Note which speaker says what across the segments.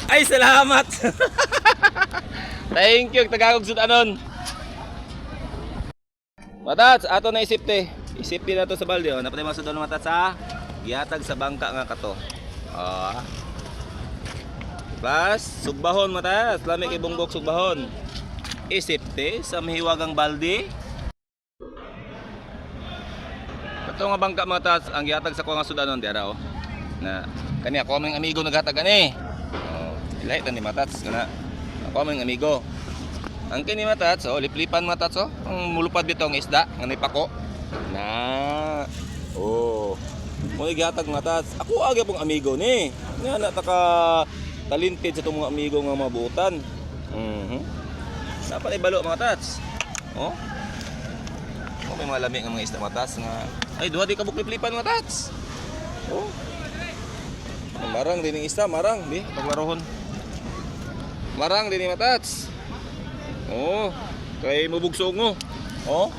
Speaker 1: Ay, salamat. Thank you, tagagog sudanon. Matats, ato na isipte. Isipte na to sa balde. Oh. Napatay mga sudanon matats ha. Gihatag sa bangka nga kato. Oh. Plus, sugbahon matats. Lami kay bungbok sugbahon. Isipte sa mahiwagang balde. Ito nga bangka matats, ang gihatag sa ko nga sudanon diara oh. Na kani ako aming amigo naghatag ani. Oh, ilay tan ni matats kana. Ako aming amigo. Ang kini matats, oh, liplipan matats oh. Ang mulupad bitong isda nga nipako. Na. Oh. Mo gihatag matats. Ako agi pong amigo ni. Nga na taka talented sa tong mga amigo nga mabutan. Dapat ibalo mga tats. Oh. Oh, may mga lami nga mga isda matats nga. Ay, duha di ka buklip-lipan mga tats. Oh. Marang din yung isda, marang di paglarohon. Marang din yung matats. Oh, kay mubugsongo. Oh.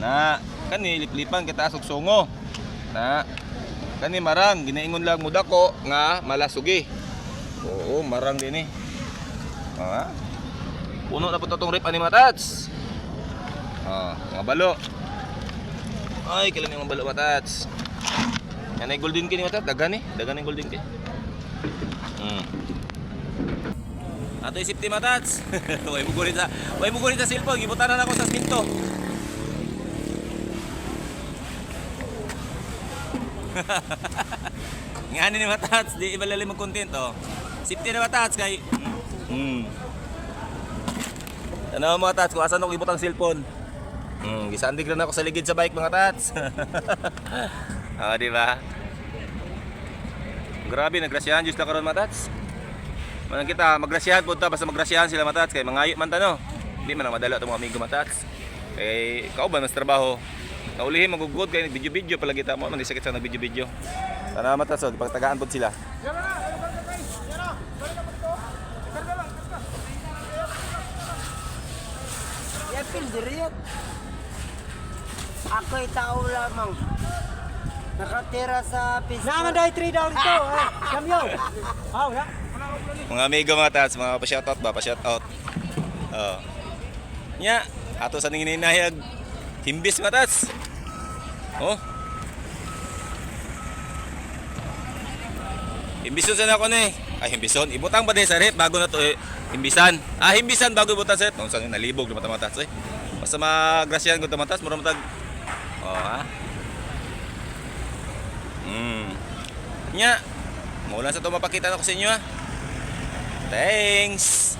Speaker 1: Na kani liplipan kita sugsongo. Na kani marang ginaingon lang muda ko nga malasugi. Oo, marang din eh. Ah. Puno na po tong rip ani matats. Ah, mga balo. Ay, kailan yung mga balo matats. Yan ay golden key ni matats, dagan eh. Dagan yung golden key. Ato isip ti matats. Way mugurit sa cellphone, gibutanan ako sa minto. Ngani ni matats, di ibalali mag content oh. Safety na matats kay ano mga tats, kung asan ako ibutang cellphone. Gisandig na ako sa ligid sa bike mga tats. Oh, di ba? Grabe, nagrasyahan Diyos na karon mga tats. Manang kita, magrasyahan po ta, basta magrasyahan sila mga tats. Kay mangayo man ta no. Hindi man ang madala itong mga amigo mga tats. Kay kauban mas trabaho. Naulihin magugod kay video-video pala kita mo. Man di sakit sa nag-video-video. Sana mga tats, oh, pagtagaan po sila.
Speaker 2: Pildiriyot. Ako'y tao lamang. Nakatira sa pista. Naman dahil 3 down ito. Kamyo. Oh, ya.
Speaker 1: Mga amigo mga tats, mga pa-shoutout ba? Pa-shoutout. Oh. Nya, ato sa ningin hinahiyag himbis mga tats. Oh. Himbison sana ako ni. Ay, himbison. Ibutang pa din sa rep bago na to eh. Himbisan. Himbisan bago ibutan sa rep. Nung saan nalibog na matamatas eh. Basta magrasyahan ko tamatas, mura matag. Oh, ha? Nya. Maulan sa ito mapakita na ko sa inyo ha. Thanks.